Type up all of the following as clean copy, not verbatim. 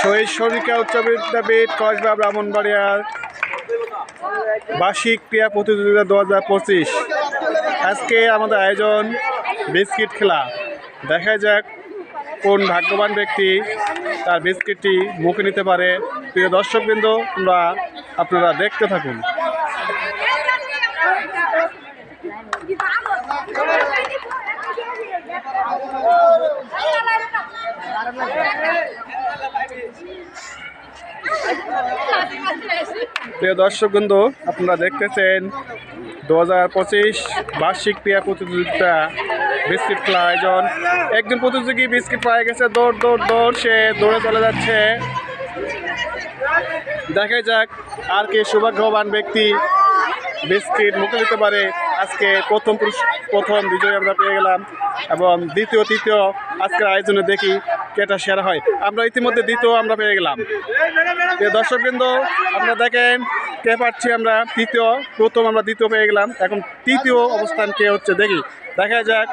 শহীদ শরিকা উচ্চ বিদ্যাপীঠ কসবা ব্রাহ্মণবাড়িয়ার বার্ষিক ক্রীড়া প্রতিযোগিতা 2025। আজকে আমাদের আয়োজন বিস্কিট খেলা। দেখা যাক কোন ভাগ্যবান ব্যক্তি তার বিস্কিটটি মুখে নিতে পারে। প্রিয় দর্শকবৃন্দ, আপনারা দেখতে থাকুন। প্রিয় দর্শকবৃন্দ, আপনারা দেখতেছেন 2025 বার্ষিক ক্রীড়া প্রতিযোগিতা বিস্কিট খেলা আয়োজন। একজন প্রতিযোগী বিস্কিট পায়ে গেছে, দৌড় দৌড় দৌড়, সে দৌড়ে চলে যাচ্ছে। দেখা যাক আর কে সৌভাগ্যবান ব্যক্তি বিস্কিট মুখে নিতে পারে। আজকে প্রথম বিজয় আমরা পেয়ে গেলাম এবং দ্বিতীয় তৃতীয় আজকের আয়োজনে দেখি কেটা সেরা হয়। আমরা ইতিমধ্যে দ্বিতীয় আমরা পেয়ে গেলাম। দর্শকবৃন্দ, আপনারা দেখেন কে পাচ্ছি আমরা তৃতীয়, প্রথম আমরা দ্বিতীয় পেয়ে গেলাম। এখন তৃতীয় অবস্থান কে হচ্ছে দেখি, দেখা যাক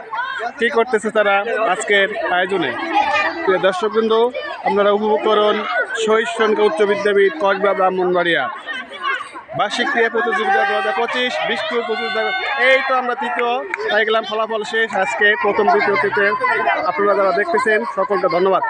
কী করতেছে তারা আজকের আয়োজনে। দর্শকবৃন্দ, আপনারা উপভোগ করুন শহীদ শরিকা উচ্চ বিদ্যাপীঠ কসবা ব্রাহ্মণবাড়িয়া বার্ষিক ক্রীড়া প্রতিযোগিতা 2025 বিস্কুট প্রতিযোগিতা। এই তো আমরা তৃতীয় পেয়ে গেলাম, ফলাফল শেষ। আজকে প্রথম দ্বিতীয় তৃতীয় আপনারা যারা দেখতেছেন সকলকে ধন্যবাদ।